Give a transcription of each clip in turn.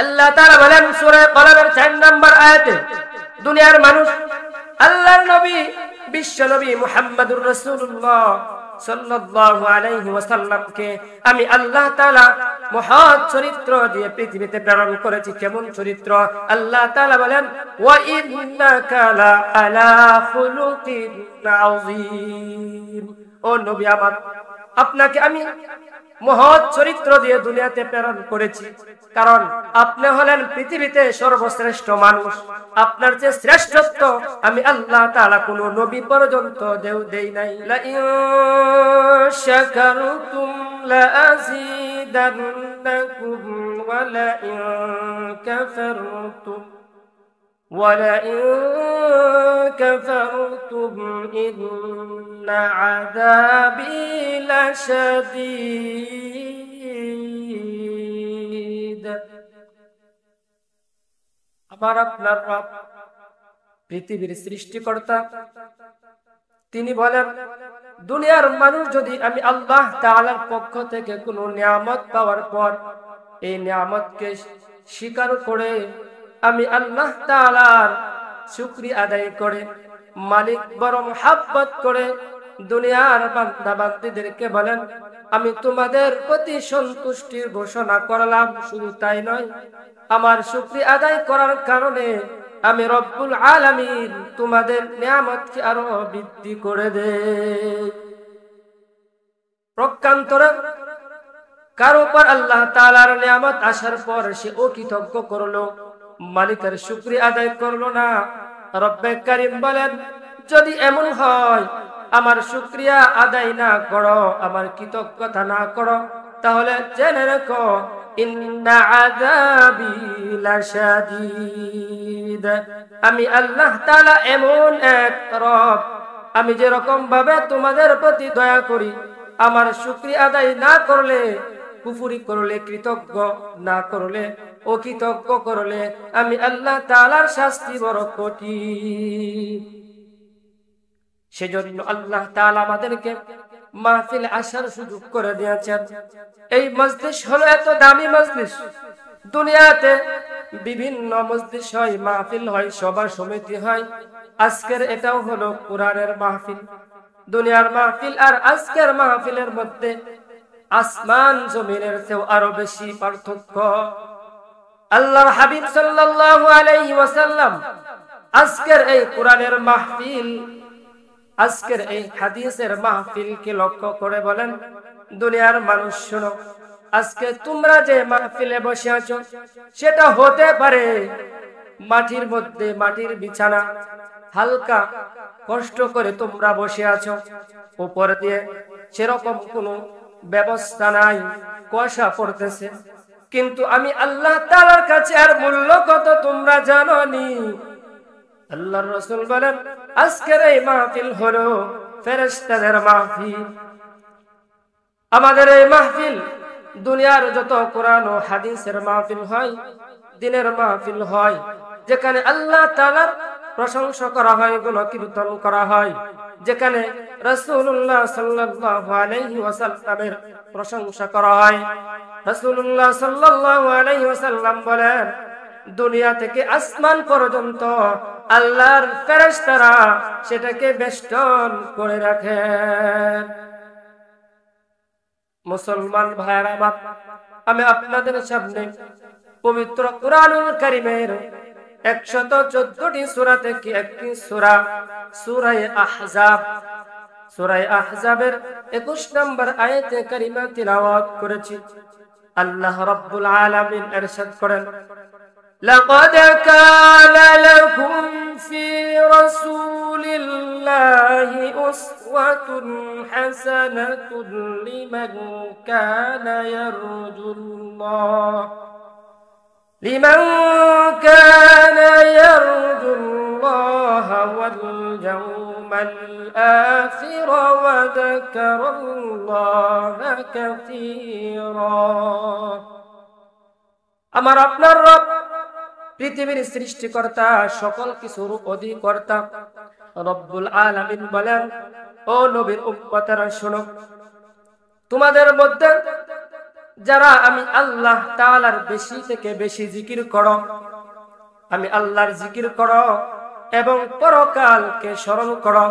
আল্লাহ তাআলা বলেন সূরা কলমের 4 নম্বর আয়াতে, দুনিয়ার মানুষ আল্লাহর নবী বিশ্ব নবী মুহাম্মদুর রাসূলুল্লাহ সাল্লাল্লাহু আলাইহি ওয়াসাল্লামকে আমি আল্লাহ তাআলা মহৎ চরিত্র দিয়ে পৃথিবীতে প্রেরণ করেছি। কেমন চরিত্র? আল্লাহ তাআলা বলেন ওয়া ইন্নাকা লা আলা খুলুকিন আযীম। ও নবী আমার, আপনাকে আমি মহৎ চরিত্র দিয়ে দুনিয়াতে প্রেরণ করেছি, কারণ আপনি হলেন পৃথিবীতে সর্বশ্রেষ্ঠ মানুষ। আপনার যে শ্রেষ্ঠত্ব আমি আল্লাহ তাআলা কোন নবী পর্যন্ত দেই নাই। লা ইন শাকারতুম লা আযীদান্নাকুম ওয়া লা ইন কাফারতুম وَلَئِن كَفَرْتُمْ إِنَّ عَذَابِي لَشَدِيدٌ। আমার আপনার রব পৃথিবীর সৃষ্টিকর্তা, তিনি বলেন দুনিয়ার মানুষ যদি আমি আল্লাহ তাআলার পক্ষ থেকে কোনো নিয়ামত পাওয়ার পর এই নিয়ামতকে স্বীকার করে আমি আল্লাহ তাআলার শুকরিয়া আদায় করে মালিক বড় মুহাব্বত করে দুনিয়ার বান্দা বান্দীদেরকে বলেন আমি তোমাদের প্রতি সন্তুষ্টির ঘোষণা করলাম, শুধু তাই নয় আমার শুকরিয়া আদায় করার কারণে আমি রব্বুল আলামিন তোমাদের নিয়ামতকে আরো বৃদ্ধি করে দেই। প্রকান্তরে কারো উপর আল্লাহ তাআলার নিয়ামত আসার পর সে অকৃতজ্ঞ করলো, মালিকের শুকরিয়া আদায় করলো না। রব্বে কারীম বলেন যদি এমন হয় আমার শুকরিয়া আদায় না করো, আমার কৃতজ্ঞতা না করো, তাহলে জেনে রেখো ইন্না আযাবি লাশাদীদ। আমি আল্লাহ তাআলা এমন এক রব, আমি যে রকম ভাবে তোমাদের প্রতি দয়া করি, আমার শুকরিয়া আদায় না করলে, কুফরি করলে, কৃতজ্ঞ না করলে, অকৃতজ্ঞ করলে আমি আল্লাহ তাআলার শাস্তি বড় কঠিন। সেজন্য আল্লাহ তাআলা আমাদেরকে মাহফিলে আসার সুযোগ করে দিয়েছেন। এই মজলিস হলো এত দামি মজলিস। দুনিয়াতে বিভিন্ন মজলিস হয়, মাহফিল হয়, সভা সমিতি হয়, আজকের এটাও হলো কোরআনের মাহফিল। দুনিয়ার মাহফিল আর আজকের মাহফিলের মধ্যে আসমান জমিনের চেয়েও আরো বেশি পার্থক্য। আল্লাহর হাবিব সাল্লাল্লাহু আলাইহি ওয়াসাল্লাম আজকের এই কোরআনের মাহফিল, আজকের এই হাদিসের মাহফিলকে লক্ষ্য করে বলেন দুনিয়ার মানুষ শোনো, আজকে তোমরা যে মাহফিলে বসে আছো সেটা হতে পারে মাটির মধ্যে, মাটির বিছানা, হালকা কষ্ট করে তোমরা বসে আছো, উপর দিয়ে সেরকম কোনো ব্যবস্থা নাই, কুয়াশা পড়তেছে, কিন্তু আমি আল্লাহ তাআলার কাছে আর মূল্য কত তোমরা জানো নি। আল্লাহর রাসূল বলেন আজকের এই মাহফিল হলো ফেরেশতাদের মাহফিল। আমাদের এই মাহফিল দুনিয়ার যত কোরআন ও হাদিসের মাহফিল হয়, দিনের মাহফিল হয়, যেখানে আল্লাহ তাআলার প্রশংসা করা হয়, গুণকীর্তন করা হয়, যেখানে রাসূলুল্লাহ সাল্লাল্লাহু আলাইহি ওয়াসাল্লামের প্রশংসা করা হয়। রাসূলুল্লাহ সাল্লাল্লাহু আলাইহি ওয়াসাল্লাম বলেন দুনিয়া থেকে আসমান পর্যন্ত আল্লাহর ফেরেশতারা সেটাকে বেষ্টন করে রাখেন। মুসলমান ভাইরা আমার, আমি আপনাদের সামনে পবিত্র কুরআনুল কারীমের 114টি সূরা থেকে একটি সূরা, সূরা আহজাব, সূরা আহজাবের 21 নম্বর আয়াতে কারিমা তিলাওয়াত করেছি। আল্লাহ রাব্বুল আলামিন ইরশাদ করেন লাকাদ কানা লাকুম ফি রাসূলিল্লাহি উসওয়াতুন হাসানাতুন লিমান কানা ইয়ারজুল্লাহ ওয়াল ইয়াওমাল আখির ওয়া যাকারাল্লাহা কাসীরা। আমার আপনার রব পৃথিবীর সৃষ্টিকর্তা, সকল কিছুর অধিকর্তা রব্বুল আলামিন বলেন ও নবীর উম্মতেরা শোনো, তোমাদের মধ্যে যারা আমি আল্লাহ তাআলার বেশি থেকে বেশি জিকির করো, আমি আল্লাহর জিকির করো এবং পরকালকে স্মরণ করো,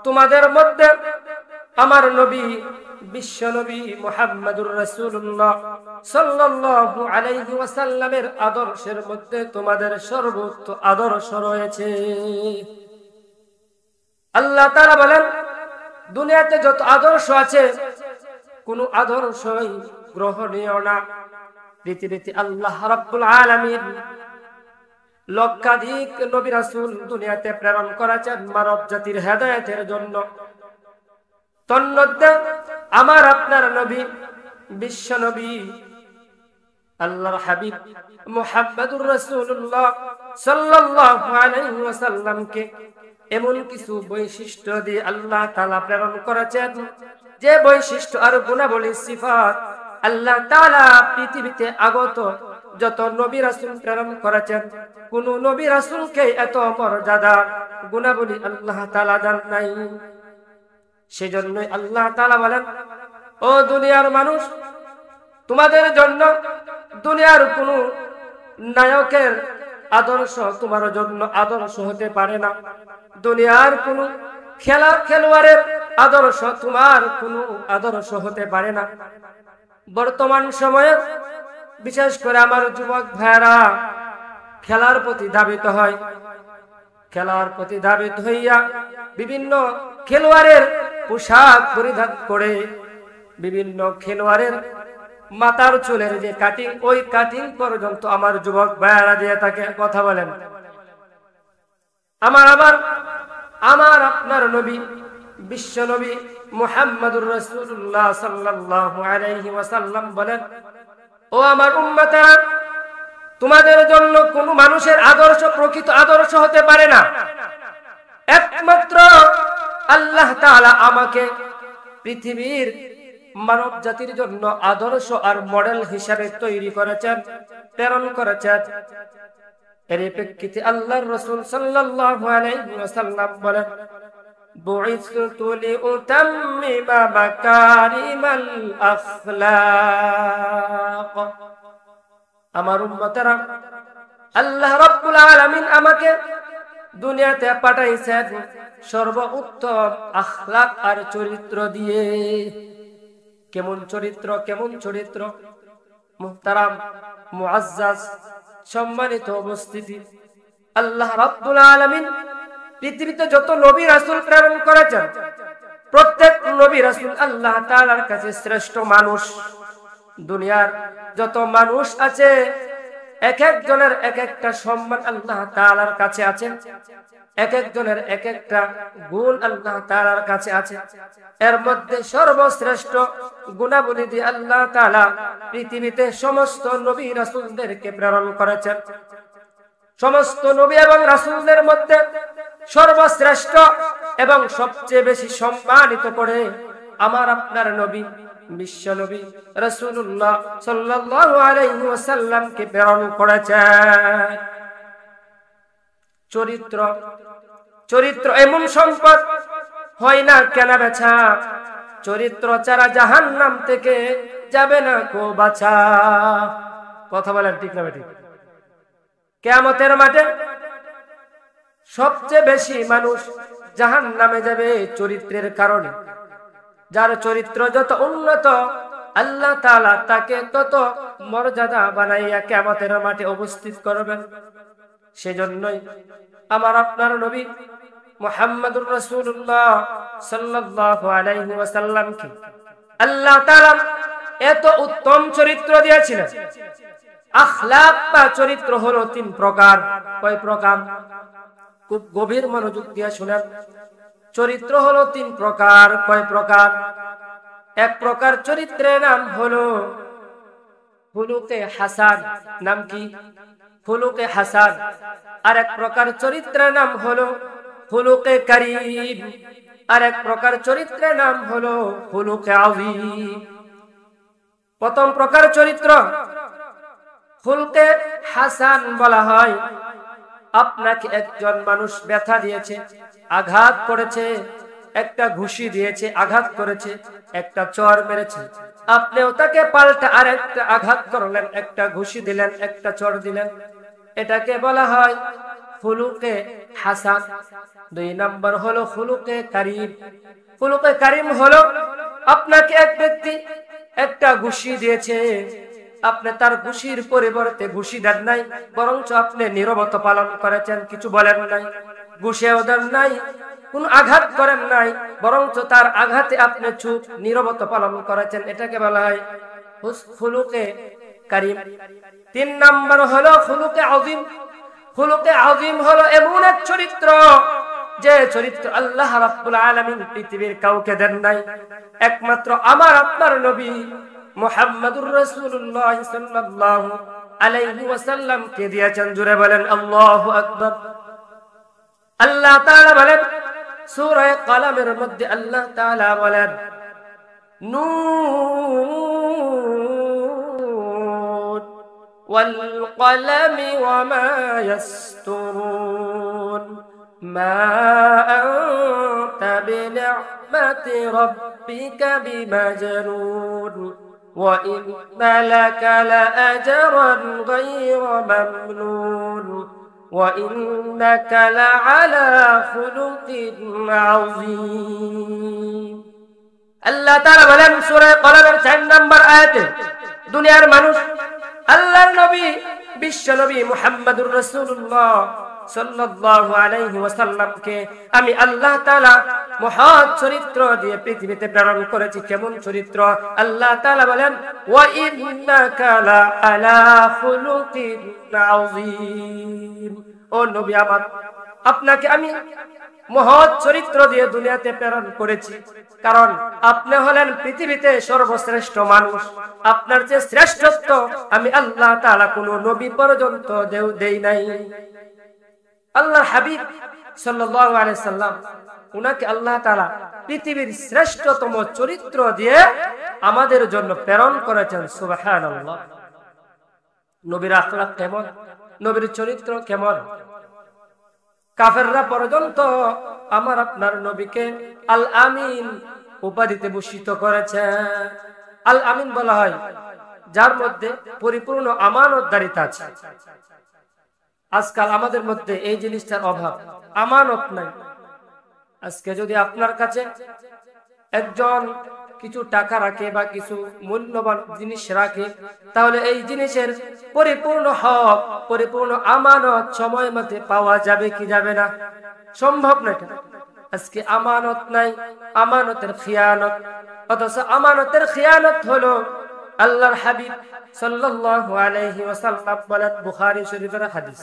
তোমাদের মধ্যে আমার নবী বিশ্ব নবী মুহাম্মদুর রাসূলুল্লাহ সাল্লাল্লাহু আলাইহি ওয়াসাল্লামের আদর্শের মধ্যে তোমাদের সর্বোচ্চ আদর্শ রয়েছে। আল্লাহ তাআলা বলেন, দুনিয়াতে যত আদর্শ আছে কোন আদর্শই গ্রহণীয় না। রীতিরীতি আল্লাহ রাব্বুল আলামিন লক্ষাধিক নবী রাসূল দুনিয়াতে প্রেরণ করেছেন মানব জাতির হেদায়েতের জন্য। তন্মধ্যে আমার আপনার নবী বিশ্ব নবী আল্লাহর হাবিব মুহাম্মদুর রাসূলুল্লাহ সাল্লাল্লাহু আলাইহি ওয়াসাল্লামকে এমন কিছু বৈশিষ্ট্য দিয়ে আল্লাহ তাআলা প্রেরণ করেছেন, যে বৈশিষ্ট্য আর গুণাবলী সিফাত আল্লাহ তাআলা পৃথিবীতে আগত যত নবী রাসূল প্রেরণ করেছেন, কোন নবী রাসূলকে এত মর্যাদা গুণাবলী আল্লাহ তাআলা দেন নাই। সেজন্যই আল্লাহ তাআলা বলেন, ও দুনিয়ার মানুষ, তোমাদের জন্য দুনিয়ার কোন নায়কের আদর্শ তোমার জন্য আদর্শ হতে পারে না। দুনিয়ার কোন খেলোয়াড়ের আদর্শ তোমার কোন আদর্শ হতে পারে না। বর্তমান সময়ে বিশেষ করে আমার যুবক ভাইরা খেলার প্রতি ধাবিত হয়, খেলার প্রতি ধাবিত হইয়া বিভিন্ন খেলোয়াড়ের পোশাক পরিধান করে, বিভিন্ন খেলোয়াড়ের মাথার চুলের যে কাটিং, ওই কাটিং পর্যন্ত আমার যুবক ভাইরা দিয়ে থাকে। কথা বলেন। আমার আপনার নবী বিশ্ব নবী মুহাম্মদুর রাসূলুল্লাহ সাল্লাল্লাহু আলাইহি ওয়াসাল্লাম বলেন, ও আমার উম্মতেরা, তোমাদের জন্য কোন মানুষের আদর্শ প্রকৃত আদর্শ হতে পারে না। একমাত্র আল্লাহ তাআলা আমাকে পৃথিবীর মানব জাতির জন্য আদর্শ আর মডেল হিসাবে তৈরি করেছেন, প্রেরণ করেছেন। এর প্রেক্ষিতে আল্লাহর রাসূল সাল্লাল্লাহু আলাইহি ওয়াসাল্লাম বলেন, বুইসতু লিউতাম্মিমা মাকারিমাল আখলাক। আমার উম্মতেরা, আল্লাহ রাব্বুল আলামিন আমাকে দুনিয়াতে পাঠাইছেন সর্বোত্তম আখলাক আর চরিত্র দিয়ে। কেমন চরিত্র, কেমন চরিত্র? মুহতারাম মুআজ্জাজ সম্মানিত উপস্থিতি, আল্লাহ রাব্বুল আলামিন পৃথিবীতে যত নবী রাসূল প্রেরণ করেছেন, প্রত্যেক নবী রাসূল আল্লাহ তাআলার কাছে শ্রেষ্ঠ মানুষ। দুনিয়ার যত মানুষ আছে এক একজনের এক একটা সম্মান আল্লাহ তাআলার কাছে আছে, এক একজনের এক একটা গুণ আল্লাহ তাআলার কাছে আছে। এর মধ্যে সর্বশ্রেষ্ঠ গুণাবলী দিয়ে আল্লাহ তাআলা পৃথিবীতে সমস্ত নবী রাসূলদেরকে প্রেরণ করেছেন। সমস্ত নবী এবং রাসূলদের মধ্যে সর্বশ্রেষ্ঠ এবং সবচেয়ে বেশি সম্মানিত করে আমার আপনার নবী বিশ্ব নবী রাসূলুল্লাহ সাল্লাল্লাহু আলাইহি ওয়াসাল্লামকে প্রেরণ করেছেন। চরিত্র, চরিত্র এমন সম্পদ হয় না কেনা বেচা। চরিত্র ছাড়া জাহান্নাম থেকে যাবে না কো বাছা। কথা বলেন ঠিক না ঠিক? কিয়ামতের মাঠে সবচেয়ে বেশি মানুষ জাহান্নামে যাবে চরিত্রের কারণে। যার চরিত্র যত উন্নত আল্লাহ তাআলা তাকে তত মর্যাদা বানাইয়া কিয়ামতের মাঠে উপস্থিত করবেন। সেজন্যই আমার আপনার নবী মুহাম্মদুর রাসূলুল্লাহ সাল্লাল্লাহু আলাইহি ওয়াসাল্লামকে আল্লাহ তাআলা এত উত্তম চরিত্র দিয়েছিলেন। আখলাক বা চরিত্র হলো তিন প্রকার। কয় প্রকার? খুব গভীর মনোযোগ দিয়ে শুনেন। চরিত্র হলো তিন প্রকার। কয় প্রকার? এক প্রকার চরিত্রের নাম হলো খুলুকে হাসান। নাম কি? খুলুকে হাসান। আর এক প্রকার চরিত্রের নাম হলো খুলুকে কারীম। আর এক প্রকার চরিত্রের নাম হলো খুলুকে আযীম। প্রথম প্রকার চরিত্র খুলুকে হাসান বলা হয়। আপনাকে একজন মানুষ ব্যথা দিয়েছে, আঘাত করেছে, একটা ঘুষি দিয়েছে, আঘাত করেছে, একটা চর মেরেছে, আপনিও তাকে পাল্টা আরেকটা আঘাত করলেন, একটা ঘুষি দিলেন, একটা চড় দিলেন। এটাকে বলা হয় খুলুকে হাসান। 2 নম্বর হলো খুলুকে কারীম। খুলুকে কারীম হলো আপনাকে এক ব্যক্তি একটা ঘুষি দিয়েছে, আপনি তার ঘুষির পরিবর্তে ঘুষি দেন নাই, বরঞ্চ আপনি নীরবতা পালন করেছেন, কিছু বলেন নাই, ঘুষিও দেন নাই, কোন আঘাত করেন নাই, বরঞ্চ তার আঘাতে আপনি চুপ নীরবতা পালন করেছেন। এটাকে বলা হয় খুলুকে কারীম। 3 নম্বর হলো খুলুকে আযীম। খুলুকে আযীম হলো এমন এক চরিত্র, যে চরিত্র আল্লাহ রাব্বুল আলামিন পৃথিবীর কাউকে দেন নাই, একমাত্র আমার আপনার নবী মুহাম্মদুর রাসূলুল্লাহ সাল্লাল্লাহু আলাইহি ওয়াসাল্লাম কে দিয়েছেন। জোরে বলেন আল্লাহু আকবার। আল্লাহ তাআলা বলেন সূরা কলমের মধ্যে, আল্লাহ তাআলা বলেন নূন ওয়াল কলমি ওয়া মা ইয়াসতুরুন মা আনতা বিনি'মাতি রাব্বিকা বিমাজনুন ওয়া ইন্না লাকা লাআজরান গায়রা মামনুন وَإِنَّكَ لَعَلَى خُلُقٍ عَظِيمٍ। আল্লাহ তাআলা বলেন সূরা কলমের 4 নম্বর আয়াতে, দুনিয়ার মানুষ আল্লাহর নবী বিশ্ব নবী মুহাম্মদুর রাসূলুল্লাহ সাল্লাল্লাহু আলাইহি ওয়াসাল্লামকে আমি আল্লাহ তাআলা মহৎ চরিত্র দিয়ে পৃথিবীতে প্রেরণ করেছি। কেমন চরিত্র? আল্লাহ তাআলা বলেন ওয়া ইন্নাকা লাআলা খুলুকিন আযীম। ও নবী আমার, আপনাকে আমি মহৎ চরিত্র দিয়ে দুনিয়াতে প্রেরণ করেছি, কারণ আপনি হলেন পৃথিবীতে সর্বশ্রেষ্ঠ মানুষ। আপনার যে শ্রেষ্ঠত্ব আমি আল্লাহ তাআলা কোন নবী পর্যন্ত দেই নাই। আল্লাহর হাবিব সাল্লাল্লাহু আলাইহি সাল্লাম, উনাকে আল্লাহ তাআলা পৃথিবীর শ্রেষ্ঠতম চরিত্র দিয়ে আমাদের জন্য প্রেরণ করেছেন। সুবহানাল্লাহ। নবীর আখলাক কেমন, নবীর চরিত্র কেমন? কাফেররা পর্যন্ত আমার আপনার নবীকে আল আমিন উপাধিতে ভূষিত করেছে। আল আমিন বলা হয় যার মধ্যে পরিপূর্ণ আমানতদারিতা আছে। আজকাল আমাদের মধ্যে এই জিনিসটার অভাব, আমানত নাই। আজকে যদি আপনার কাছে একজন কিছু টাকা রাখে বা কিছু মূল্যবান জিনিস রাখে, তাহলে এই জিনিসের পরিপূর্ণ হক, পরিপূর্ণ আমানত সময় মতো পাওয়া যাবে কি যাবে না? সম্ভব না। আজকে আমানত নাই, আমানতের খিয়ানত। অথচ আমানতের খিয়ানত হলো আল্লাহর হাবিব সাল্লাল্লাহু আলাইহি ওয়াসাল্লাম বলেন, বুখারী শরীফের হাদিস,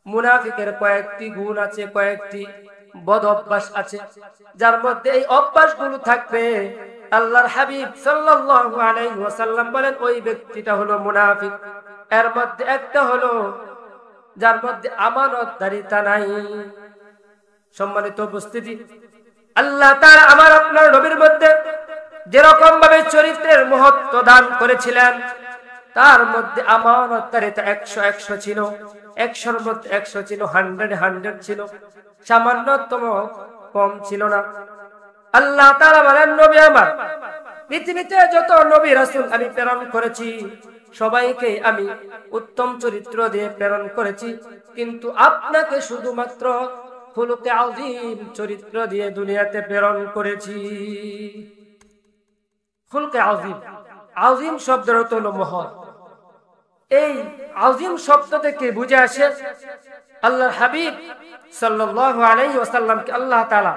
মুনাফিকের কয়েকটি গুণ আছে, কয়েকটি বদ অভ্যাস আছে, যার মধ্যে এই অভ্যাসগুলো থাকবে। আল্লাহর হাবিব সাল্লাল্লাহু আলাইহি ওয়াসাল্লাম বলেন ওই ব্যক্তিটা হলো মুনাফিক। এর মধ্যে একটা হলো যার মধ্যে আমানতদারিতা নাই। সম্মানিত উপস্থিতি, আল্লাহ তাআলা আমার আপনার নবীর মধ্যে যেরকম ভাবে চরিত্রের মহত্ব দান করেছিলেন, তার মধ্যে আমানতদারিতা 100 ছিল, 100-র মধ্যে 100 ছিল, 100 ছিল, সামান্যতম কম ছিল না। আল্লাহ তাআলা বলেন নবী আমার, পৃথিবীতে যত নবী রাসূল আমি প্রেরণ করেছি সবাইকে আমি উত্তম চরিত্র দিয়ে প্রেরণ করেছি, কিন্তু আপনাকে শুধুমাত্র খুলুকে আযীম চরিত্র দিয়ে দুনিয়াতে প্রেরণ করেছি। খুলুকে আযীম, আযীম শব্দের অর্থ হলো মহৎ। এই আযীম শব্দ থেকে বুঝে আসে আল্লাহর হাবিব সাল্লাল্লাহু আলাইহি ওয়াসাল্লামকে আল্লাহ তাআলা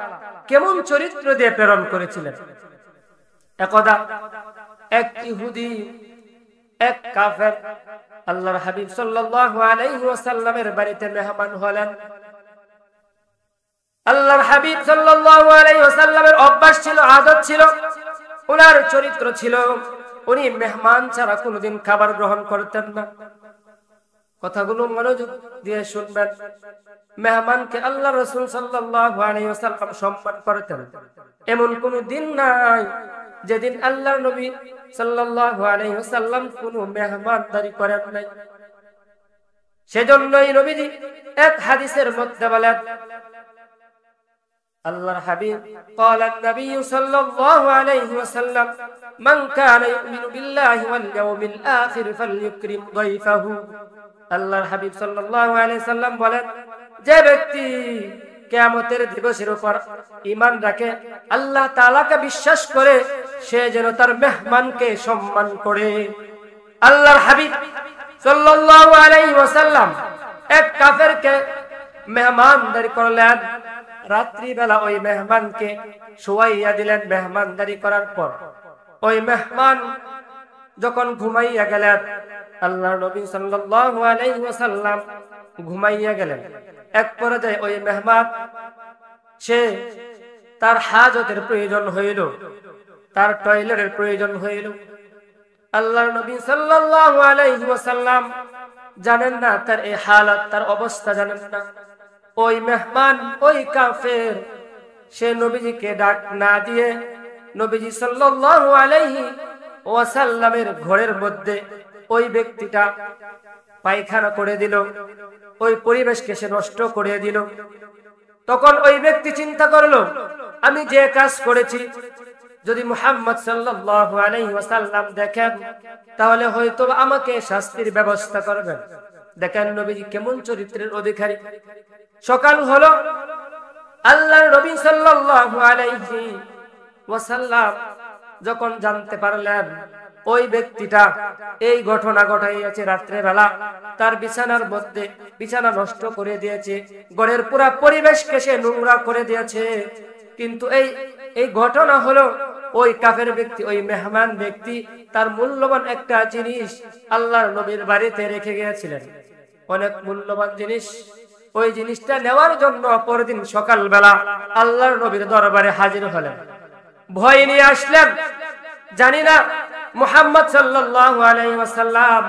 কেমন চরিত্র দিয়ে প্রেরণ করেছিলেন। একদা এক ইহুদি, এক কাফের আল্লাহর হাবিব সাল্লাল্লাহু আলাইহি ওয়াসাল্লামের বাড়িতে মেহমান হলেন। আল্লাহর হাবিব সাল্লাল্লাহু আলাইহি ওয়াসাল্লামের অভ্যাস ছিল, আদত ছিল, ওনার চরিত্র ছিল, উনি মেহমান ছাড়া কোনোদিন খাবার গ্রহণ করতেন না। কথাগুলো মনোযোগ দিয়ে শুনবেন। মেহমানকে আল্লাহ রাসূল সাল্লাল্লাহু আলাইহি ওয়াসাল্লাম সম্মান করতেন। এমন কোন দিন নাই যেদিন আল্লাহর নবী সাল্লাল্লাহু আলাইহি ওয়াসাল্লাম কোনো মেহমানদারি করেন নাই। সেজন্যই নবীজি এক হাদিসের মধ্যে বলেন, আল্লাহর হাবিব قال النبي صلى الله عليه وسلم من كان يؤمن بالله واليوم الآخر فليكرم ضيفه। আল্লাহর হাবিব সাল্লাল্লাহু আলাইহি সাল্লাম বলেন, যে ব্যক্তি কিয়ামতের দিবসের উপর ঈমান রাখে, আল্লাহ তাআলাকে বিশ্বাস করে, সে যেন তার মেহমানকে সম্মান করে। আল্লাহর হাবিব সাল্লাল্লাহু আলাইহি ওয়াসাল্লাম এক কাফেরকে মেহমানদারি করলেন। রাত্রি বেলা ওই মেহমানকে শোয়াইয়া দিলেন। মেহমানদারি করার পর ওই মেহমান যখন ঘুমাইয়া গেলেন, আল্লাহর নবী সাল্লাল্লাহু আলাইহি ওয়াসাল্লাম ঘুমাইয়া গেলেন। এক পর্যায়ে ওই মেহমান সে তার হাজতের প্রয়োজন হইল, তার টয়লেটের প্রয়োজন হইল। আল্লাহর নবী সাল্লাল্লাহু আলাইহি ওয়াসাল্লাম জানেন না তার এই হালত, তার অবস্থা জানেন না। ওই মেহমান, ওই কাফের, সে নবীজিকে ডাক না দিয়ে নবীজি সাল্লাল্লাহু আলাইহি ওয়াসাল্লামের ঘরের মধ্যে ওই ব্যক্তিটা পায়খানা করে দিল, ওই পরিবেশকে সে নষ্ট করে দিল। তখন ওই ব্যক্তি চিন্তা করলো, আমি যে কাজ করেছি যদি মুহাম্মদ সাল্লাল্লাহু আলাইহি ওয়াসাল্লাম দেখেন, তাহলে হয়তো আমাকে শাস্তির ব্যবস্থা করবেন। দেখেন নবীজি কেমন চরিত্রের অধিকারী। সকাল হলো, আল্লাহর নবী সাল্লাল্লাহু আলাইহি ওয়াসাল্লাম যখন জানতে পারলেন ওই ব্যক্তিটা এই ঘটনা ঘটাইয়াছে, রাত্রে বেলা তার বিছানার মধ্যে বিছানা নষ্ট করে দিয়েছে, ঘরের পুরা পরিবেশকে সে নোংরা করে দিয়েছে। কিন্তু এই ঘটনা হলো ওই কাফের ব্যক্তি, ওই মেহমান ব্যক্তি তার মূল্যবান একটা জিনিস আল্লাহর নবীর বাড়িতে রেখে গিয়েছিলেন, অনেক মূল্যবান জিনিস। ওই জিনিসটা নেওয়ার জন্য পরদিন সকালবেলা আল্লাহর নবীর দরবারে হাজির হলেন। ভয় নিয়ে আসলেন, জানি না মুহাম্মদ সাল্লাল্লাহু আলাইহি ওয়াসাল্লাম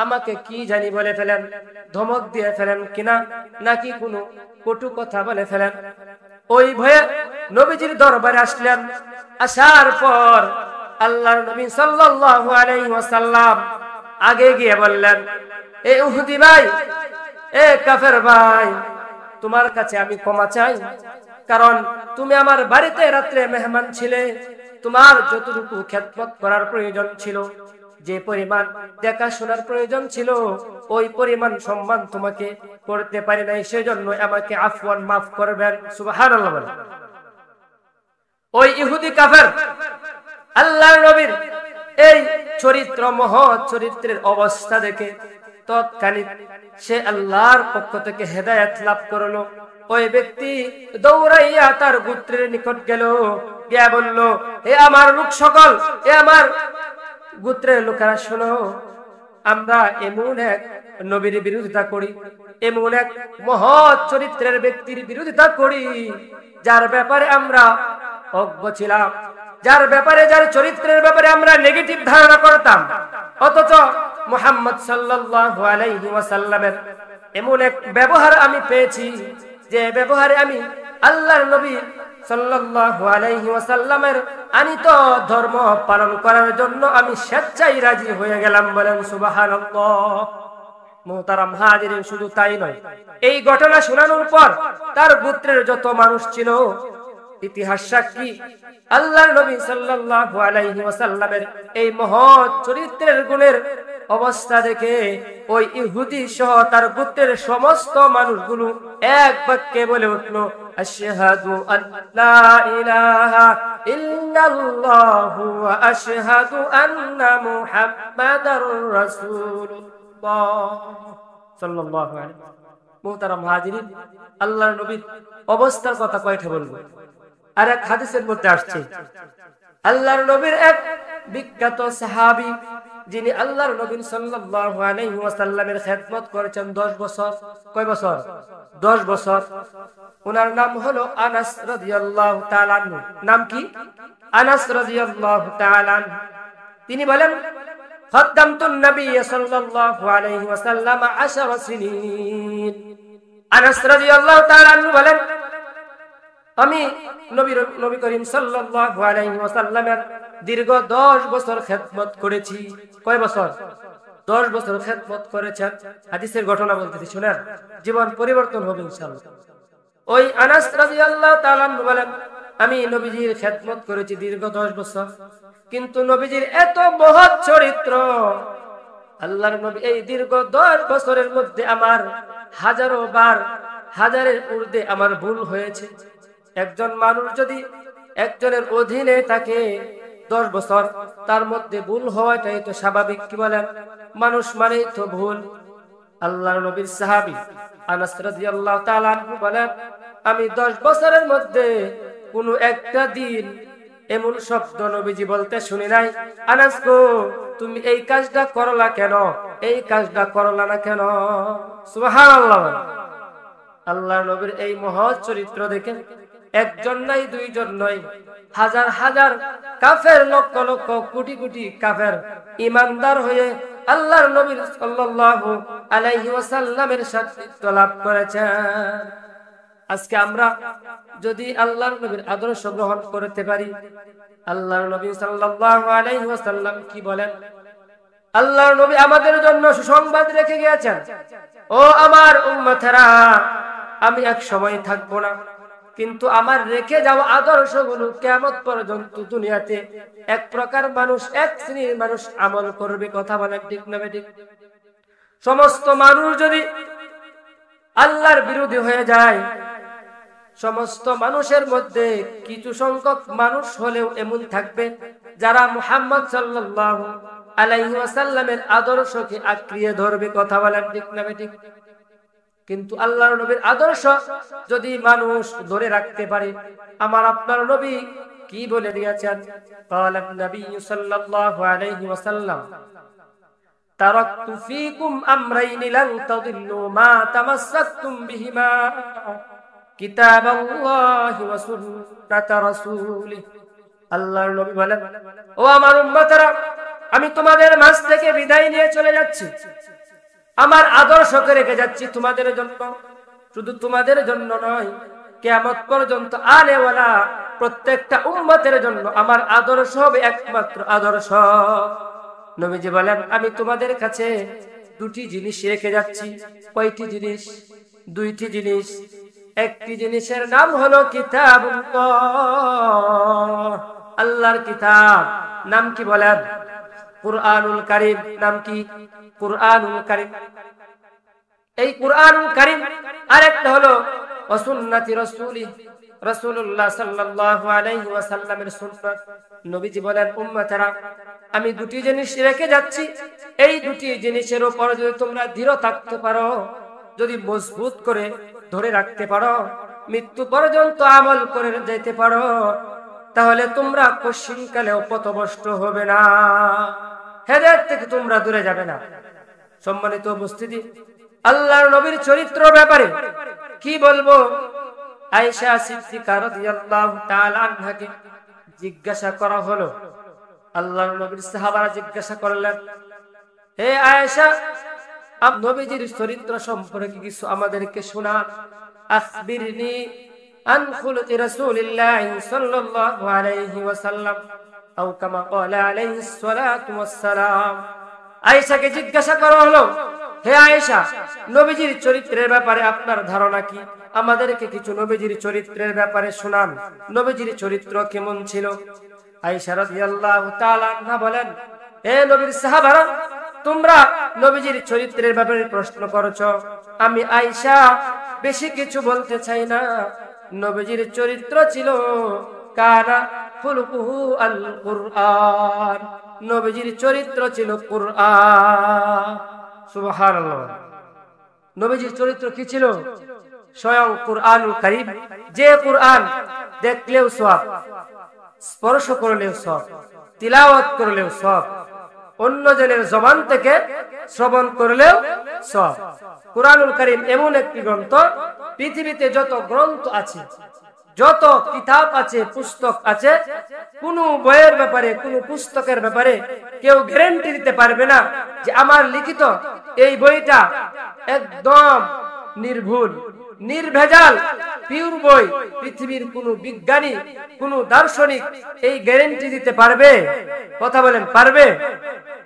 আমাকে কি জানি বলে ফেলেন, ধমক দিয়ে ফেলেন কিনা, নাকি কোনো কটু কথা বলে ফেলেন। ওই ভয়ে নবীজির দরবারে আসলেন। আসার পর আল্লাহর নবী সাল্লাল্লাহু আলাইহি ওয়াসাল্লাম আগে গিয়ে বললেন, এ উহুদি ভাই, এ কাফের ভাই, তোমার কাছে আমি ক্ষমা চাই, কারণ তুমি আমার বাড়িতে রাত্রে মেহমান ছিলে। তোমার যতটুকু খেদমত করার প্রয়োজন ছিল, যে পরিমাণ দেখাশোনার প্রয়োজন ছিল, ওই পরিমাণ সম্মান তোমাকে করতে পারি নাই, সেজন্য আমাকে আফওয়ান, মাফ করবেন। সুবহানাল্লাহ। ওই ইহুদি কাফের আল্লাহর নবীর এই চরিত্র, মহৎ চরিত্রের অবস্থা দেখে তৎকালীন সে আল্লাহর পক্ষ থেকে হেদায়েত লাভ করলো। ওই ব্যক্তি দৌড়াইয়া তার গোত্রের নিকট গেল, গিয়া বলল, হে আমার লোক সকল, হে আমার গোত্রের লোকেরা শোনো, আমরা এমন এক নবীর বিরোধিতা করি, এমন এক মহৎ চরিত্রের ব্যক্তির বিরোধিতা করি, যার ব্যাপারে আমরা অজ্ঞ ছিলাম, যার ব্যাপারে, যার চরিত্রের ব্যাপারে আমরা নেগেটিভ ধারণা করতাম। অথচ মুহাম্মদ সাল্লাল্লাহু আলাইহি ওয়াসাল্লামের এমন এক ব্যবহার আমি পেয়েছি, যে ব্যবহারে আমি আল্লাহর নবী সাল্লাল্লাহু আলাইহি ওয়াসাল্লামের আনিত ধর্ম পালন করার জন্য আমি স্বেচ্ছায় রাজি হয়ে গেলাম। বলেন সুবহানাল্লাহ। মুহতারাম হাজিরিন, শুধু তাই নয়, এই ঘটনা শোনানোর পর তার গোত্রের যত মানুষ ছিল, ইতিহাস সাক্ষী, আল্লাহর নবী সাল্লাল্লাহু আলাইহি ওয়াসাল্লামের এই মহৎ চরিত্রের গুণের অবস্থা দেখে ওই ইহুদি সহ তার গোত্রের সমস্ত মানুষগুলো এক বাক্যে বলে উঠল, আশহাদু আল্লা ইলাহা ইল্লাল্লাহু ওয়া আশহাদু আন্না মুহাম্মাদার রাসূলুল্লাহ সাল্লাল্লাহু আলাইহি। মুহতারাম হাজিরিন, আল্লাহর নবীর অবস্থার কথা কয়টা বলবো। আর এক হাদিসের মধ্যে আসছে, আল্লাহর নবীর এক বিখ্যাত সাহাবী, যিনি আল্লাহর নবী সাল্লাল্লাহু আলাইহি ওয়াসাল্লামের খেদমত করেছেন 10 বছর। কয় বছর? 10 বছর। ওনার নাম হলো আনাস রাদিয়াল্লাহু তাআলা আনহু। নাম কি? আনাস রাদিয়াল্লাহু তাআলা আনহু। তিনি বলেন, খাদ্দামতুন নবী সাল্লাল্লাহু আলাইহি ওয়াসাল্লাম 10 সিনিন। আনাস রাদিয়াল্লাহু তাআলা আনহু বলেন, আমি নবী করিম সাল্লাল্লাহু আলাইহি ওয়াসাল্লামের দীর্ঘ 10 বছর খেদমত করেছি। কয় বছর? 10 বছর খেদমত করেছেন। হাদিসের ঘটনা বলতেছি, শুনেন, জীবন পরিবর্তন হবে ইনশাআল্লাহ। ওই আনাস রাদিয়াল্লাহু তাআলা বলেন, আমি নবীজির খেদমত করেছি দীর্ঘ 10 বছর, কিন্তু নবীজির এত মহৎ চরিত্র, আল্লাহর নবী এই দীর্ঘ 10 বছরের মধ্যে আমার হাজারো বার, হাজারের ঊর্ধ্বে আমার ভুল হয়েছে। একজন মানুষ যদি একজনের অধীনে থাকে 10 বছর, তার মধ্যে ভুল হওয়াটাই তো স্বাভাবিক, কি বলেন? মানুষ মানেই তো ভুল। আল্লাহর নবীর সাহাবী আনাস রাদিয়াল্লাহু তাআলা আনহু বলেন, আমি 10 বছরের মধ্যে কোনো একটা দিন এমন শব্দ নবীজি বলতে শুনি নাই, আনাস গো তুমি এই কাজটা করলা কেন, এই কাজটা করলা না কেন? সুবহানাল্লাহ। আল্লাহর নবীর এই মহৎ চরিত্র দেখেন একজন নাই, দুইজন নয়, হাজার হাজার কাফের, লক্ষ লক্ষ, কোটি কোটি কাফের ঈমানদার হয়ে আল্লাহর নবী সাল্লাল্লাহু আলাইহি ওয়াসাল্লামের সাথীত্ব লাভ করেছেন। আজকে আমরা যদি আল্লাহর নবীর আদর্শ গ্রহণ করতে পারি, আল্লাহর নবী সাল্লাল্লাহু আলাইহি ওয়াসাল্লাম কি বলেন? আল্লাহর নবী আমাদের জন্য সুসংবাদ রেখে গিয়েছেন, ও আমার উম্মতেরা, আমি এক সময় থাকবো না, কিন্তু আমার রেখে যাওয়া আদর্শগুলো কিয়ামত পর্যন্ত দুনিয়াতে এক প্রকার মানুষ, এক শ্রেণীর মানুষ আমল করবে। কথা বলেন ঠিক না ঠিক? সমস্ত মানুষ যদি আল্লাহর বিরোধী হয়ে যায়, সমস্ত মানুষের মধ্যে কিছু সংখ্যক মানুষ হলেও এমন থাকবে যারা মুহাম্মদ সাল্লাল্লাহু আলাইহি ওয়াসাল্লামের আদর্শকে আঁকড়িয়ে ধরবে। কথা বলেন ঠিক না ঠিক? কিন্তু আল্লাহর নবীর আদর্শ যদি মানুষ ধরে রাখতে পারে, আমার আপনার নবী কি বলে দিয়েছেন? ক্বালা নবী সাল্লাল্লাহু আলাইহি ওয়াসাল্লাম, তারাকতু ফীকুম আমরাইন লান তাদিল্লু মা তামাসসাকতুম বিহিমা কিতাবাল্লাহি ওয়া সুন্নাত রাসূলিহি। আল্লাহর নবী বলেন, ও আমার উম্মতেরা, আমি তোমাদের মাঝ থেকে বিদায় নিয়ে চলে যাচ্ছি, আমার আদর্শকে রেখে যাচ্ছি তোমাদের জন্য। শুধু তোমাদের জন্য নয়, কিয়ামত পর্যন্ত আনেওয়ালা প্রত্যেকটা উম্মতের জন্য আমার আদর্শ হবে একমাত্র আদর্শ। নবীজি বলেন, আমি তোমাদের কাছে দুটি জিনিস রেখে যাচ্ছি। কয়টি জিনিস? দুইটি জিনিস। একটি জিনিসের নাম হলো কিতাবুল্লাহ, আল্লাহর কিতাব। নাম কি বলেন? কুরআনুল কারীম। নাম কি? কুরআনুল কারীম। এই কুরআনুল কারীম। আরেকটা হলো সুন্নতি রাসূলিহি, রাসূলুল্লাহ সাল্লাল্লাহু আলাইহি ওয়াসাল্লামের সুন্নাত। নবীজি বলেন, উম্মতেরা, আমি দুটি জিনিস রেখে যাচ্ছি, এই দুটি জিনিসের উপর যদি তোমরা দৃঢ় থাকতে পারো, যদি মজবুত করে ধরে রাখতে পারো, মৃত্যু পর্যন্ত আমল করে যেতে পারো, তাহলে তোমরা কশিনকালেও পথভ্রষ্ট হবে না, হেদায়েত থেকে তোমরা দূরে যাবে না। সম্মানিত উপস্থিতি, আল্লাহর নবীর চরিত্র ব্যাপারে কি বলবো? আয়েশা সিদ্দিকা রাদিয়াল্লাহু তাআলা আনহাকে জিজ্ঞাসা করা হলো, আল্লাহর নবীর সাহাবারা জিজ্ঞাসা করলেন, হে আয়েশা, আপ নবীজির চরিত্র সম্পর্কে কিছু আমাদেরকে শোনান। আখবিরনি আন খুলুকি রাসূলিল্লাহি সাল্লাল্লাহু আলাইহি ওয়াসাল্লাম আও কামা ক্বালা আলাইহিস সালাতু ওয়াস সালাম। আয়েশাকে জিজ্ঞাসা করা হলো, হে আয়েশা, নবীজির চরিত্রের ব্যাপারে আপনার ধারণা কি? আমাদেরকে কিছু নবীজির চরিত্রের ব্যাপারে শোনান। নবীজির চরিত্র কেমন ছিল? আয়েশা রাদিয়াল্লাহু তাআলা আনহা বলেন, হে নবীর সাহাবারা, তোমরা নবীজির চরিত্রের ব্যাপারে প্রশ্ন করেছো। আমি আয়েশা বেশি কিছু বলতে চাই না। নবীজির চরিত্র ছিল কানা খুলুকুহু আল কুরআন। নবীজির চরিত্র ছিল কুরআন। সুবহানাল্লাহ। নবীজির চরিত্র কি ছিল? স্বয়ং কুরআনুল কারীম। যে কুরআন দেখলেও সওয়াব, স্পর্শ করলেও সওয়াব, তিলাওয়াত করলেও সওয়াব, অন্য জনের জবান থেকে শ্রবণ করলেও সওয়াব। কুরআনুল কারীম এমন একটি গ্রন্থ, পৃথিবীতে যত গ্রন্থ আছে, যত কিতাব আছে, পুস্তক আছে, কোন বইয়ের ব্যাপারে, কোন পুস্তকের ব্যাপারে কেউ গ্যারান্টি দিতে পারবে না যে আমার লিখিত এই বইটা একদম নির্ভুল, নির্ভেজাল পিওর বই পৃথিবীর কোন বিজ্ঞানী কোন দার্শনিক এই গ্যারান্টি দিতে পারবে? কথা বলেন, পারবে?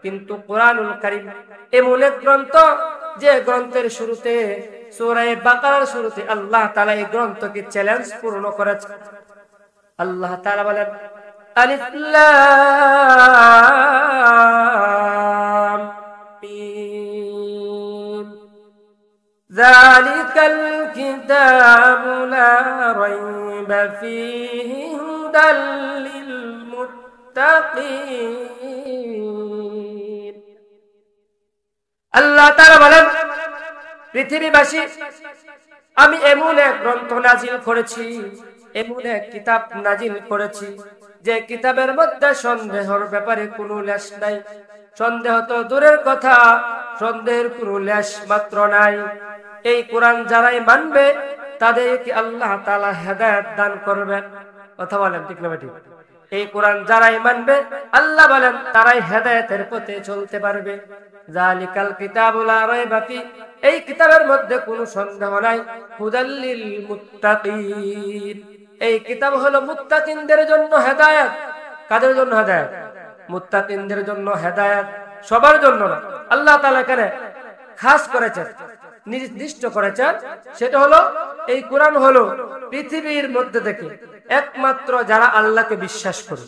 কিন্তু কোরআনুল কারীম এমন এক গ্রন্থ, যে গ্রন্থের শুরুতে সূরা বাকারার শুরুতে আল্লাহ তাআলা এই গ্রন্থকে চ্যালেঞ্জ পূর্ণ করেছেন। আল্লাহ তাআলা বলেন, আলিফ লাম মিম যালিকাল কিতাবু লা রাইবা ফীহি হুদাল লিল মুত্তাকিন। আল্লাহ তাআলা বলেন, পৃথিবীবাসী, আমি এমন এক গ্রন্থ নাজিল করেছি, এমন এক কিতাব নাজিল করেছি, যে কিতাবের মধ্যে সন্দেহের ব্যাপারে কোনো লেশ নাই। সন্দেহ তো দূরের কথা, সন্দেহের কোনো লেশ মাত্র নাই। এই কোরআন যারাই মানবে তাদেরকে আল্লাহ তাআলা হেদায়েত দান করবেন। কথা বলেন, ঠিক না ঠিক? এই কোরআন যারাই মানবে আল্লাহ বলেন তারাই হেদায়েতের পথে চলতে পারবে। যালিকাল কিতাবু লা রাইবা ফি, এই কিতাবের মধ্যে কোনো সন্দেহ নাই। হুদাল লিল মুত্তাকিন, এই কিতাব হলো মুত্তাকিনদের জন্য হেদায়েত। কাদের জন্য হেদায়েত? মুত্তাকিনদের জন্য হেদায়েত, সবার জন্য না। আল্লাহ তাআলা এখানে খাস করেছেন, নির্দিষ্ট করেছেন, সেটা হলো এই কোরআন হলো পৃথিবীর মধ্যে থেকে একমাত্র যারা আল্লাহকে বিশ্বাস করে।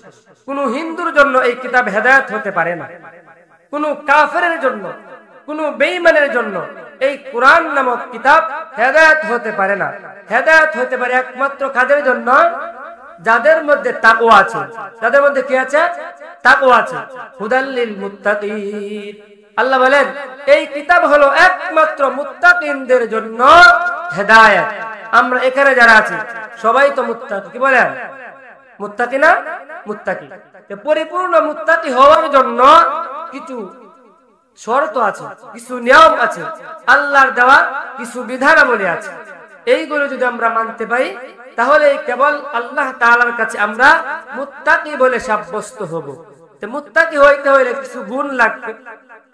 কোন হিন্দুর জন্য এই কিতাব হেদায়েত হতে পারে না, কোন কাফেরের জন্য, কোন বেঈমানের জন্য এই কোরআন নামক কিতাব হেদায়েত হতে পারে না। হেদায়েত হতে পারে একমাত্র কাদের জন্য? যাদের মধ্যে তাকওয়া আছে। যাদের মধ্যে কি আছে? তাকওয়া আছে। হুদাল লিল মুত্তাকিন। আল্লাহ বলেন এই কিতাব হলো একমাত্র মুত্তাকিনদের জন্য হেদায়েত। আমরা এখানে যারা আছি সবাই তো মুত্তাকি। কি বলেন? মুত্তাকি না? মুত্তাকি। পরিপূর্ণ মুত্তাকি হওয়ার জন্য কিছু শর্ত আছে, কিছু নিয়ম আছে, আল্লাহর দেওয়া কিছু বিধানাবলী আছে। এইগুলো যদি আমরা মানতে পারি তাহলে কেবল আল্লাহ তাআলার কাছে আমরা মুত্তাকি বলে সাব্যস্ত হব। তো মুত্তাকি হইতে হলে কিছু গুণ লাগবে।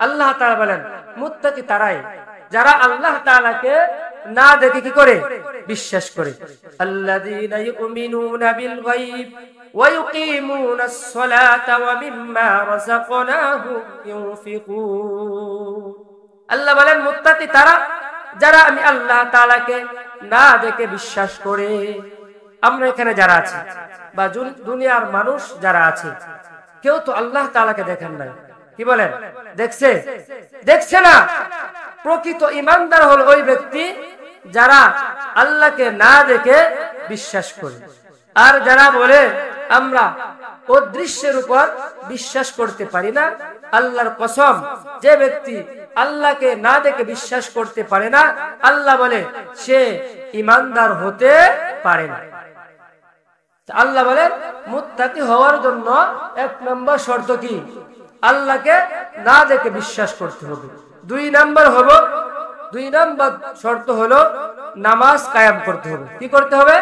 আল্লাহ তাআলা বলেন মুত্তাকি তারাই যারা আল্লাহ তাআলাকে না দেখে কি করে? বিশ্বাস করে। আল্লাযীনা ইউমিনুনা বিল গায়ব ওয়া ইউকিমুনাস সালাতা ওয়া মিম্মা রাযাকনাহুম ইউনফিকুন। আল্লাহ বলেন মুত্তাকি তারা যারা আমি আল্লাহ তাআলাকে না দেখে বিশ্বাস করে। আমরা এখানে যারা আছি বা দুনিয়ার মানুষ যারা আছে, কেউ তো আল্লাহ তাআলাকে দেখেন নাই। কি বলেন? দেখছে? দেখছে না। প্রকৃত ঈমানদার হলো ওই ব্যক্তি যারা আল্লাহকে না দেখে বিশ্বাস করে। আর যারা বলে আমরা অদৃশ্যের উপর বিশ্বাস করতে পারি না, আল্লাহর কসম, যে ব্যক্তি আল্লাহকে না দেখে বিশ্বাস করতে পারে না, আল্লাহ বলে সে ঈমানদার হতে পারে না। আল্লাহ বলেন মুত্তাকি হওয়ার জন্য এক নম্বর শর্ত কি? আল্লাহকে না দেখে বিশ্বাস করতে হবে। দুই নম্বর শর্ত হলো নামাজ কায়েম করতে হবে। কি করতে হবে?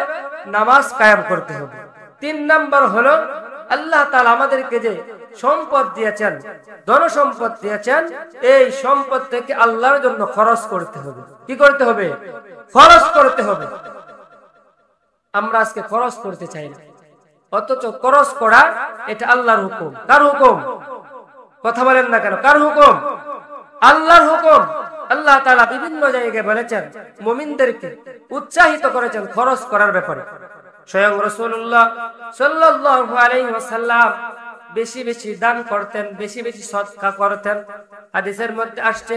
নামাজ কায়েম করতে হবে। তিন নম্বর হলো আল্লাহ তাআলা আমাদেরকে যে সম্পদ দিয়েছেন, ধন সম্পদ দিয়েছেন, এই সম্পদ থেকে আল্লাহর জন্য খরচ করতে হবে। কি করতে হবে? খরচ করতে হবে। আমরা আজকে খরচ করতে চাই না, অথচ খরচ করা এটা আল্লাহর হুকুম। কার হুকুম? কথা বলেন না কেন? কার হুকুম? আল্লাহর হুকুম। আল্লাহ তাআলা বিভিন্ন জায়গায় বলেছেন, মুমিনদেরকে উৎসাহিত করেছেন খরচ করার ব্যাপারে। স্বয়ং রাসূলুল্লাহ সাল্লাল্লাহু আলাইহি ওয়াসাল্লাম বেশি বেশি দান করতেন, বেশি বেশি সদকা করতেন। হাদিসের মধ্যে আসছে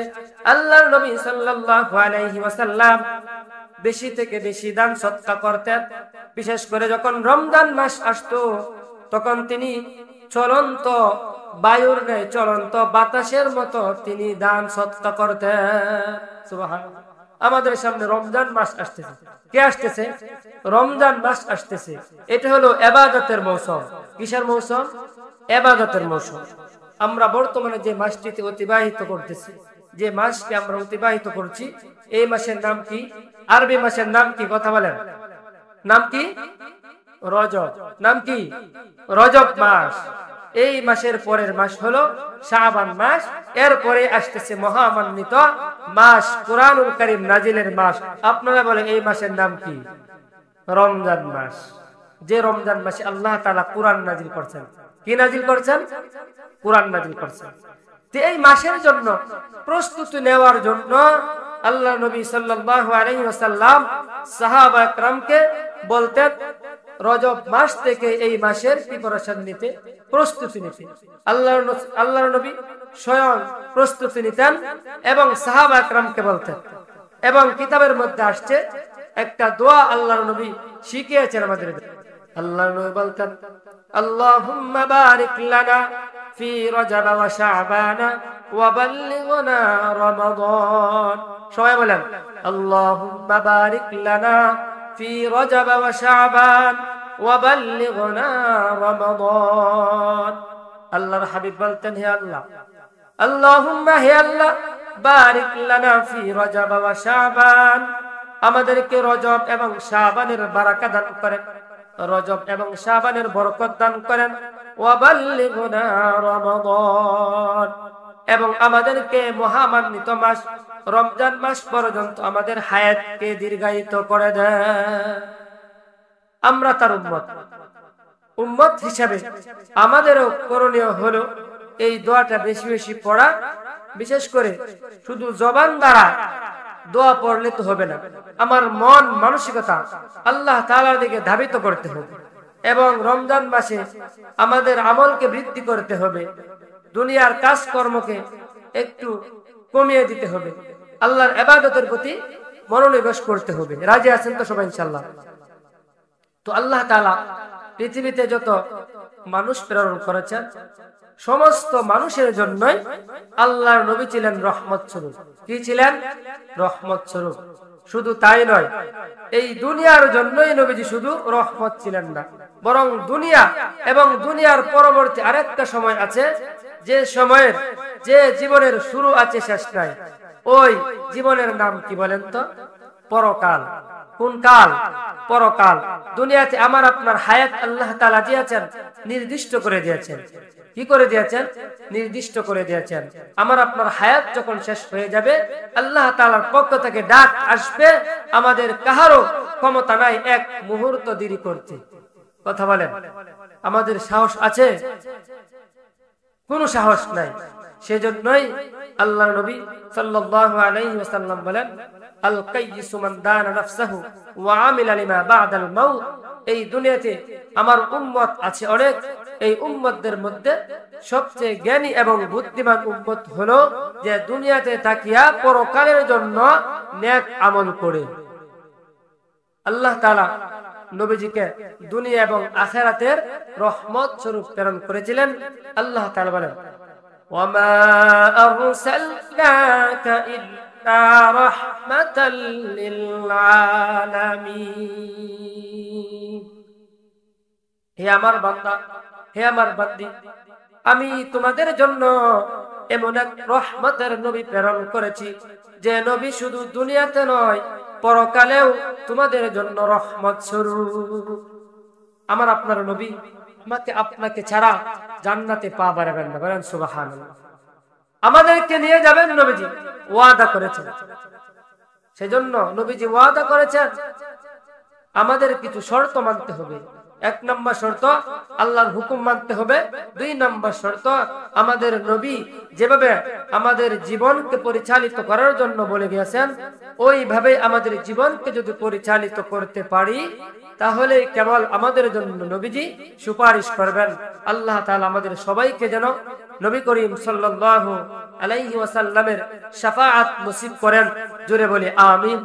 আল্লাহর নবী সাল্লাল্লাহু আলাইহি ওয়াসাল্লাম বেশি থেকে বেশি দান সদকা করতেন। বিশেষ করে যখন রমজান মাস আসতো তখন তিনি চলন্ত বায়ুর ন্যায়, চলন্ত বাতাসের মতো তিনি দান সদকা করতেন। সুবহানাল্লাহ। আমাদের সামনে রমজান মাস আসতেছে। কে আসতেছে? রমজান মাস আসতেছে। এটা হলো ইবাদতের মৌসুম। কিসের মৌসুম? ইবাদতের মৌসুম। আমরা বর্তমানে যে মাসটিতে অতিবাহিত করতেছি, যে মাসকে আমরা অতিবাহিত করছি, এই মাসের নাম কি? আরবি মাসের নাম কি? কথা বলেন। নাম কি? রজব। নাম কি? রজব মাস। এই মাসের পরের মাস হলো শাবান মাস। এরপরে আসতেছে মহামান্বিত মাস, কুরআনুল কারীম নাজিলের মাস। আপনারা বলেন এই মাসের নাম কি? রমজান মাস। যে রমজান মাসে আল্লাহ তাআলা কুরআন নাজিল করছেন। কি নাজিল করছেন? কুরআন নাজিল করছেন। তো এই মাসের জন্য প্রস্তুতি নেওয়ার জন্য আল্লাহ নবী সাল্লাল্লাহু আলাইহি ওয়াসাল্লাম সাহাবা একরামকে বলতেন রজব মাস থেকে এই মাসের প্রিপারেশন নিতে, প্রস্তুতি নিতে। আল্লাহর নবী স্বয়ং প্রস্তুতি নিতেন এবং সাহাবা একরামকে বলতেন। এবং কিতাবের মধ্যে আসছে একটা দোয়া আল্লাহর নবী শিখিয়েছেন আমাদের। আল্লাহর নবী বলতেন আল্লাহুম্মা বারিক লানা ফি রজব ওয়া শাবান ওয়া বাল্লিগনা রমাদান। সবাই বলেন আল্লাহুম্মা বারিক লানা ফি রজব ওয়া শাবান ওয়া বাল্লিগনা রমাদান। আল্লাহর হাবিব বলতেন হে আল্লাহ, আল্লাহুম্মা হে আল্লাহ, বারিক লানা ফি রজব ওয়া শাবান, আমাদেরকে রজব এবং শাবানের বারাকা দান করেন, রজব এবং শাবানের বরকত দান করেন। ওয়া বাল্লিগনা রমাদান, এবং আমাদেরকে মহামান্বিত মাস রমজান মাস পর্যন্ত আমাদের হায়াতকে দীর্ঘায়িত করে দেন। আমরা তার উম্মত হিসাবে আমাদেরও করণীয় হলো এই দোয়াটা বেশি বেশি পড়া। বিশেষ করে শুধু জবান দ্বারা দোয়া পড়লে তো হবে না, আমার মন মানসিকতা আল্লাহ তাআলার দিকে ধাবিত করতে হবে। এবং রমজান মাসে আমাদের আমলকে বৃদ্ধি করতে হবে, দুনিয়ার কাজকর্মকে একটু কমিয়ে দিতে হবে, আল্লাহর ইবাদতের প্রতি মনোনিবেশ করতে হবে। রাজি আছেন তো সবাই ইনশাআল্লাহ? তো আল্লাহ তাআলা পৃথিবীতে যত মানুষ প্রেরণ করেছেন সমস্ত মানুষের জন্যই আল্লাহর নবী ছিলেন রহমত স্বরূপ। কি ছিলেন? রহমত স্বরূপ। শুধু তাই নয়, এই দুনিয়ার জন্যই নবীজি শুধু রহমত ছিলেন না, বরং দুনিয়া এবং দুনিয়ার পরবর্তী আরেকটা সময় আছে, যে সময়ের যে জীবনের শুরু আছে শেষ নাই। ওই জীবনের নাম কি বলেন তো? পরকাল। কোন কাল? পরকাল। দুনিয়াতে আমার আপনার হায়াত আল্লাহ তাআলা দিয়েছেন, নির্দিষ্ট করে দিয়েছেন। কি করে দিয়েছেন? নির্দিষ্ট করে দিয়েছেন। আমার আপনার হায়াত যখন শেষ হয়ে যাবে আল্লাহ তাআলার পক্ষ থেকে ডাক আসবে, আমাদের কাহারও ক্ষমতা নাই এক মুহূর্ত দেরি করতে। কথা বলেন, আমাদের সাহস আছে? কোনো সাহস নাই। সেজন্যই আল্লাহর নবী সাল্লাল্লাহু আলাইহি ওয়াসাল্লাম বলেন আল কাইয়িসু মান দানা নাফসাহু ওয়া আমিলা লিমা বা'দাল মাউত। এই দুনিয়াতে আমার উম্মত আছে অনেক, এই উম্মতদের মধ্যে সবচেয়ে জ্ঞানী এবং বুদ্ধিমান উম্মত হলো যে দুনিয়াতে তাকিয়া পরকালের জন্য নেক আমল করে। আল্লাহ তাআলা নবীজিকে দুনিয়া এবং আখিরাতের রহমত স্বরূপ প্রেরণ করেছিলেন। আল্লাহ তাআলা বলেন ওয়ামা আরসালনাকা ইল্লা রাহমাতাল লিল আলামিন। হে আমার বান্দা, হে আমার বান্দি, আমি তোমাদের জন্য এমন এক রহমতের নবী প্রেরণ করেছি যে নবী শুধু দুনিয়াতে নয় পরকালেও তোমাদের জন্য রহমত স্বরূপ। আমার আপনার নবী আমাকে আপনাকে ছাড়া জান্নাতে পা বাড়াবেন না, বলেন সুবহানাল্লাহ। আমাদেরকে নিয়ে যাবেন নবীজি, ওয়াদা করেছেন। সেজন্য নবীজি ওয়াদা করেছেন, আমাদের কিছু শর্ত মানতে হবে। এক নম্বর শর্ত আল্লাহর হুকুম মানতে হবে। দুই নম্বর শর্ত আমাদের নবী যেভাবে আমাদের জীবনকে পরিচালিত করার জন্য বলে গিয়েছেন ওইভাবে আমাদের জীবনকে যদি পরিচালিত করতে পারি তাহলে কেবল আমাদের জন্য নবীজি সুপারিশ করবেন। আল্লাহ তাআলা আমাদের সবাইকে যেন নবী করিম সাল্লাল্লাহু আলাইহি ওয়াসাল্লামের শাফাআত নসিব করেন। জোরে বলি আমিন।